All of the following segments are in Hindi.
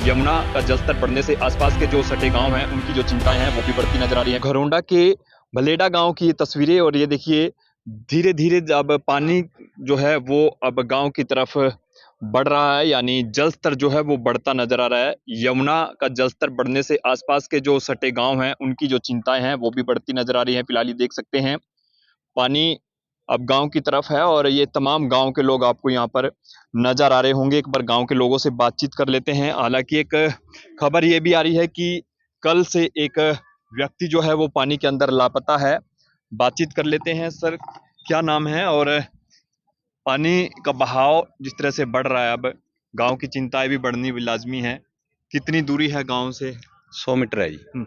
यमुना का जलस्तर बढ़ने से आसपास के जो सटे गांव हैं उनकी जो चिंताएं हैं वो भी बढ़ती नजर आ रही हैं। घरोंडा के भलेडा गांव की ये तस्वीरें और ये देखिए धीरे धीरे अब पानी जो है वो अब गांव की तरफ बढ़ रहा है, यानी जलस्तर जो है वो बढ़ता नजर आ रहा है। यमुना का जलस्तर बढ़ने से आसपास के जो सटे गांव हैं उनकी जो चिंताएं हैं वो भी बढ़ती नजर आ रही हैं। फिलहाल ये देख सकते हैं पानी अब गांव की तरफ है और ये तमाम गांव के लोग आपको यहाँ पर नजर आ रहे होंगे। एक बार गांव के लोगों से बातचीत कर लेते हैं। हालांकि एक खबर ये भी आ रही है कि कल से एक व्यक्ति जो है वो पानी के अंदर लापता है। बातचीत कर लेते हैं। सर, क्या नाम है? और पानी का बहाव जिस तरह से बढ़ रहा है, अब गांव की चिंताएं भी बढ़नी भी लाजमी है। कितनी दूरी है गांव से? 100 मीटर है जी।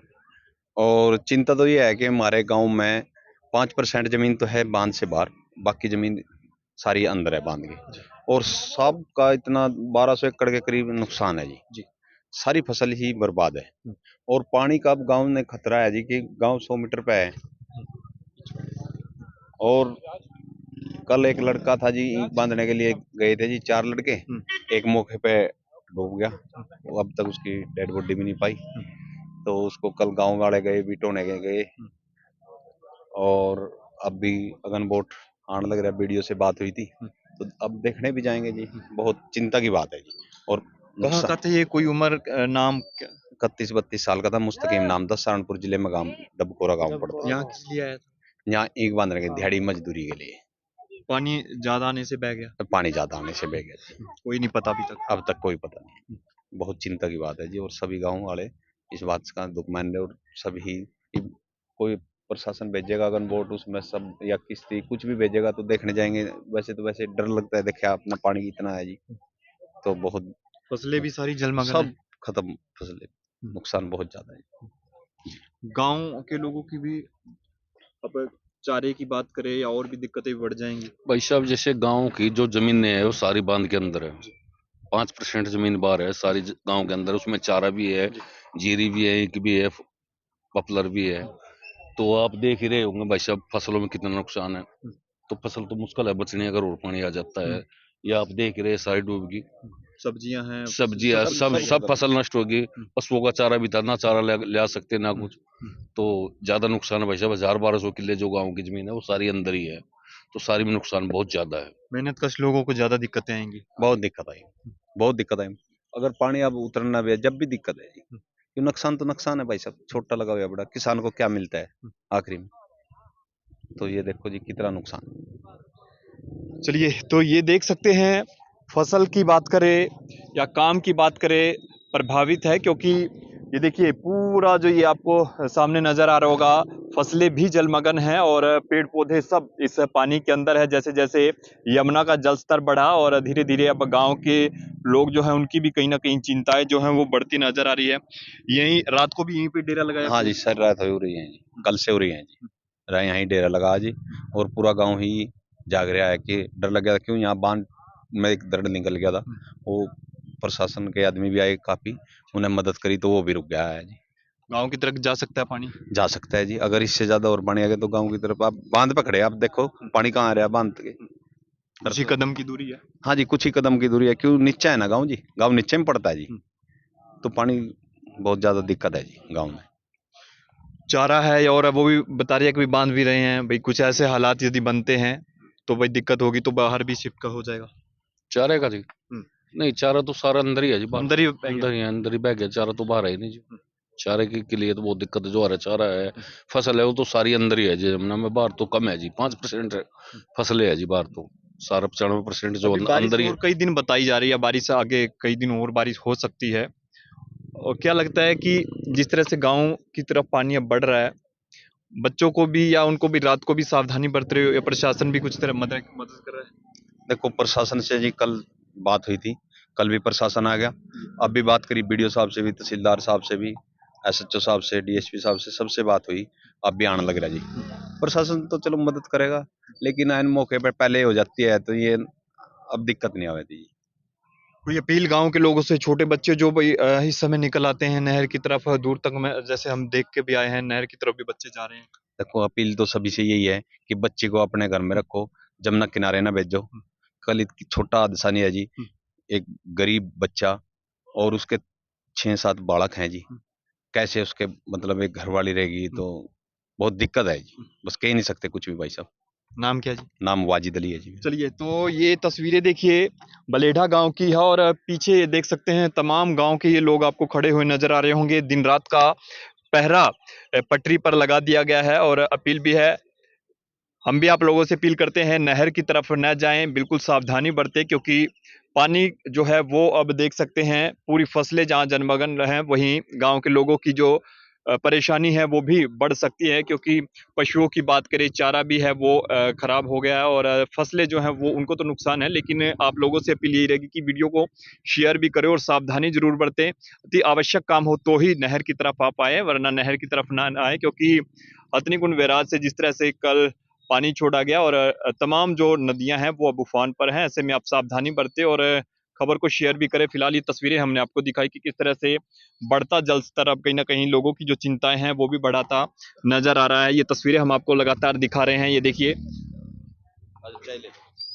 और चिंता तो ये है कि हमारे गांव में 5% जमीन तो है बांध से बाहर, बाकी जमीन सारी अंदर है बांध के। और सबका इतना 1200 एकड़ के करीब नुकसान है जी। सारी फसल ही बर्बाद है। और पानी का अब गांव में खतरा है जी कि गांव 100 मीटर पे है। और कल एक लड़का था जी, ईंट बांधने के लिए गए थे जी 4 लड़के, एक मौके पे डूब गया। वो अब तक उसकी डेड बॉडी भी नहीं पाई। तो उसको कल गांव वाले गए, बिटोने गए। और अब भी अगन बोट आने लग रहा है। वीडियो से बात हुई थी तो अब देखने भी जाएंगे जी। बहुत चिंता की बात है जी। और कहाँ का था ये? कोई उम्र, नाम? 31-32 साल का था, मुस्तकीम नाम था। सहारनपुर जिले में गांव डबकोरा गांव पड़ता यहाँ है। किस लिए आया था? यहाँ ईंट बांधने के दिहाड़ी मजदूरी के लिए। पानी ज्यादा आने से बह गया? पानी ज्यादा आने से बह गया जी। कोई नहीं पता अभी तक? अब तक कोई पता नहीं। बहुत चिंता की बात है जी। और सभी गांव वाले इस बात का दुख मान रहे। और सभी कोई प्रशासन भेजेगा अगर वोट उसमें सब या किस्ती कुछ भी भेजेगा तो देखने जाएंगे। वैसे तो वैसे डर लगता है, देखिए अपना पानी कितना है जी। तो बहुत फसलें भी सारी जलमग्न है। सब खत्म, फसलें नुकसान बहुत ज्यादा है। गांव के लोगों की भी अब चारे की बात करें या और भी दिक्कतें बढ़ जाएंगी। भाई साहब, जैसे गांव की जो जमीनें है वो सारी बांध के अंदर है। 5% जमीन बाहर है सारी गांव के अंदर। उसमें चारा भी है, जीरी भी है, ईख भी है, पपलर भी है। तो आप देख ही रहे होंगे भाई साहब फसलों में कितना नुकसान है। तो फसल तो मुश्किल है बचनी अगर और पानी आ जाता है। या आप देख ही रहे सारी डूबगी। सब्जियां हैं, सब्जियां सब फसल नष्ट होगी। पशुओं का चारा भी था ना, चारा ले आ सकते ना कुछ। तो ज्यादा नुकसान है भाई साहब। 1000-1200 किले जो गाँव की जमीन है वो सारी अंदर ही है। तो सारी में नुकसान बहुत ज्यादा है। मेहनत कश लोगों को ज्यादा दिक्कतें आएंगी। बहुत दिक्कत आई, बहुत दिक्कत आई। अगर पानी अब उतरना भी है जब भी दिक्कत है जी। ये नुकसान तो नुकसान है भाई साहब, छोटा लगा हुआ बड़ा, किसान को क्या मिलता है आखिरी में? तो ये देखो जी कितना नुकसान। चलिए, तो ये देख सकते हैं, फसल की बात करें या काम की बात करें, प्रभावित है। क्योंकि ये देखिए पूरा जो ये आपको सामने नजर आ रहा होगा, फसलें भी जलमग्न हैं और पेड़ पौधे सब इस पानी के अंदर है। जैसे जैसे यमुना का जल स्तर बढ़ा और धीरे धीरे अब गांव के लोग जो हैं उनकी भी कहीं ना कहीं चिंताएं जो हैं वो बढ़ती नजर आ रही है। यहीं रात को भी यहीं पे डेरा लगाया? हाँ जी सर, रात हो रही है जी, कल से हो रही है जी। यहाँ डेरा लगा जी। और पूरा गांव ही जाग रहा है कि डर लग गया था। क्यों यहाँ बांध में एक दर्द निकल गया था। वो प्रशासन के आदमी भी आए काफी, उन्हें मदद करी तो वो भी रुक गया है जी। गांव की तरफ जा सकता है पानी? जा सकता है जी। अगर इससे ज्यादा और पानी आ गया तो गांव की तरफ आप बांध पे खड़े हैं, आप देखो पानी कहाँ आ रहा है बांध के। कुछ ही कदम की दूरी है। हाँ जी, कुछ ही कदम की दूरी है। क्यों नीचे है ना गांव जी, गांव नीचे में पड़ता है जी। तो पानी बहुत ज्यादा दिक्कत है जी गांव में। चारा है और वो भी बता रही है कि भी बांध भी रहे हैं भाई। कुछ ऐसे हालात यदि बनते हैं तो भाई दिक्कत होगी तो बाहर भी शिफ्ट का हो जाएगा। चारे का जी? नहीं, चारा तो सारा अंदर ही है जी। अंदर ही अंदर ही बह गया। चारा तो बाहर है ही नहीं जी। चारे के लिए तो बहुत दिक्कत है। जो हरा चारा है, फसल है, वो तो सारी अंदर ही है जी। यमुना में बाहर तो कम है जी। 5% फसलें है जी बाहर। तो सारा 95% जो अंदर ही है। और कई दिन बताई जा रही है बारिश, आगे कई दिन और बारिश हो सकती है। और क्या लगता है कि जिस तरह से गांव की तरफ पानी अब बढ़ रहा है, बच्चों को भी या उनको भी रात को भी सावधानी बरत रहे हो या प्रशासन भी कुछ तरह मदद कर रहा है? देखो प्रशासन से जी कल बात हुई थी, कल भी प्रशासन आ गया। अब भी बात करी बीडीओ साहब से भी, तहसीलदार साहब से भी, एसएचओ साहब से, डीएसपी साहब से, सबसे बात हुई। अब भी आने लग रहा जी। प्रशासन तो चलो मदद करेगा, लेकिन ऐन मौके पर पहले हो जाती है तो ये अब दिक्कत नहीं आती जी। कोई अपील गांव के लोगों से? छोटे बच्चे जो भाई इस समय निकल आते हैं नहर की तरफ, दूर तक में जैसे हम देख के भी आए हैं, नहर की तरफ भी बच्चे जा रहे हैं। देखो अपील तो सभी से यही है कि बच्चे को अपने घर में रखो, जमुना किनारे ना भेजो। कल छोटा हादसा नहीं है जी, एक गरीब बच्चा और उसके 6-7 बालक हैं जी। कैसे उसके मतलब एक घरवाली रहेगी, तो बहुत दिक्कत है जी। बस कह ही नहीं सकते कुछ भी भाई साहब। नाम क्या जी? नाम वाजिद अली है जी। चलिए, तो ये तस्वीरें देखिए बलेढ़ा गांव की है और पीछे देख सकते हैं तमाम गांव के ये लोग आपको खड़े हुए नजर आ रहे होंगे। दिन रात का पहरा पटरी पर लगा दिया गया है और अपील भी है, हम भी आप लोगों से अपील करते हैं नहर की तरफ न जाएं, बिल्कुल सावधानी बरतें, क्योंकि पानी जो है वो अब देख सकते हैं पूरी फसलें जहां जलमग्न हैं, वहीं गांव के लोगों की जो परेशानी है वो भी बढ़ सकती है, क्योंकि पशुओं की बात करें, चारा भी है वो खराब हो गया है और फसलें जो हैं वो उनको तो नुकसान है, लेकिन आप लोगों से अपील यही रहेगी कि वीडियो को शेयर भी करें और सावधानी जरूर बरतें। अति आवश्यक काम हो तो ही नहर की तरफ आप आए, वरना नहर की तरफ ना आए, क्योंकि हथनीकुंड बैराज से जिस तरह से कल पानी छोड़ा गया और तमाम जो नदियां हैं वो अब उफान पर हैं। ऐसे में आप सावधानी बरतें और खबर को शेयर भी करें। फिलहाल ये तस्वीरें हमने आपको दिखाई कि किस तरह से बढ़ता जल स्तर अब कहीं ना कहीं लोगों की जो चिंताएं हैं वो भी बढ़ाता नजर आ रहा है। ये तस्वीरें हम आपको लगातार दिखा रहे हैं। ये देखिए,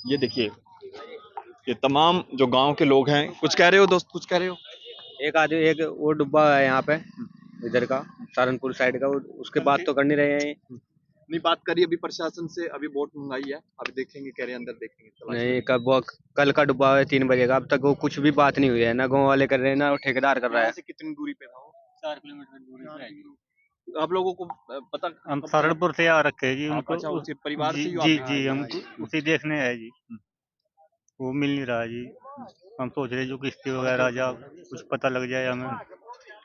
ये देखिए, ये तमाम जो गांव के लोग हैं। कुछ कह रहे हो दोस्त, कुछ कह रहे हो? एक आदमी एक वो डुब्बा है यहाँ पे, इधर का सहारनपुर साइड का, उसके बात तो कर नहीं रहे हैं। नहीं, बात करिए अभी प्रशासन से, अभी वोट मंगाई है, अभी देखेंगे, कह रहे हैं अंदर देखेंगे, तलाश नहीं, कब वो कल का डुब्बा है 3 बजे का, अब तक वो कुछ भी बात नहीं हुई है, ना गाँव वाले कर रहे हैं ना ठेकेदार कर रहा है। यहाँ से कितनी दूरी पे था वो? 4 किलोमीटर दूरी पे है। आप लोगों को पता, हम सहारनपुर से आ रखे हैं जी। आप उनको अच्छा उसके परिवार से जी ही हो जी आप? जी, हम उसे देखने आए जी। वो मिल नहीं रहा जी। हम सोच रहे जो किस्ती वगैरह जा कुछ पता लग जाए हमें।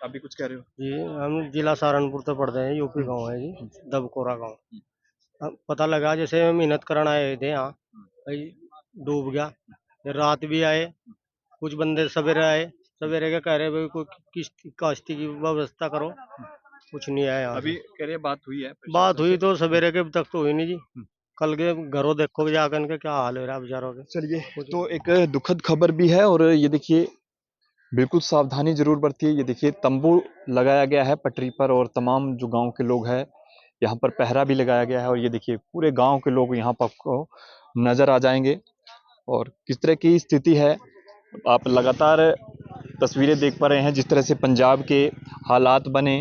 अभी कुछ कह रहे हो? जी, हम जिला सहारनपुर से पढ़ते हैं, यूपी गांव है जी, दबकोरा गांव। पता लगा जैसे मेहनत करने आए थे यहाँ, भाई डूब गया। फिर रात भी आए, कुछ बंदे सवेरे आए, सवेरे के कह रहे भाई कोई किश्ती काश्ती की व्यवस्था करो, कुछ नहीं आया यहाँ अभी से। कह रहे बात हुई है? बात हुई तो सवेरे के अब तक तो हुई नहीं जी। कल के घरों देखो जाकर के क्या हाल हो रहा है बेचारों के। चलिए, तो एक दुखद खबर भी है और ये देखिए बिल्कुल सावधानी जरूर बरतिए। ये देखिए तंबू लगाया गया है पटरी पर और तमाम जो गांव के लोग हैं यहाँ पर पहरा भी लगाया गया है और ये देखिए पूरे गांव के लोग यहाँ पर आपको नजर आ जाएंगे और किस तरह की स्थिति है आप लगातार तस्वीरें देख पा रहे हैं। जिस तरह से पंजाब के हालात बने,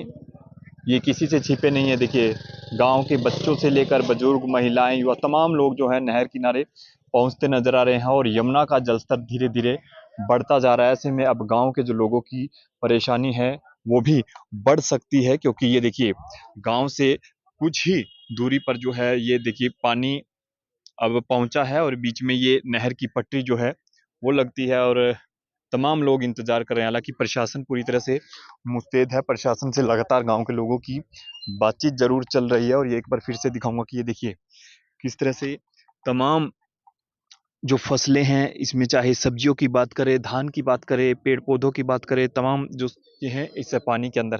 ये किसी से छिपे नहीं है। देखिए गांव के बच्चों से लेकर बुजुर्ग, महिलाएं, युवा, तमाम लोग जो है नहर किनारे पहुंचते नजर आ रहे हैं और यमुना का जलस्तर धीरे धीरे बढ़ता जा रहा है। ऐसे में अब गांव के जो लोगों की परेशानी है वो भी बढ़ सकती है, क्योंकि ये देखिए गांव से कुछ ही दूरी पर जो है ये देखिए पानी अब पहुंचा है और बीच में ये नहर की पटरी जो है वो लगती है और तमाम लोग इंतजार कर रहे हैं। हालांकि प्रशासन पूरी तरह से मुस्तैद है, प्रशासन से लगातार गांव के लोगों की बातचीत जरूर चल रही है और ये एक बार फिर से दिखाऊंगा कि ये देखिए किस तरह से तमाम जो फसलें हैं इसमें, चाहे सब्जियों की बात करें, धान की बात करें, पेड़ पौधों की बात करें, तमाम जो ये हैं इस पानी के अंदर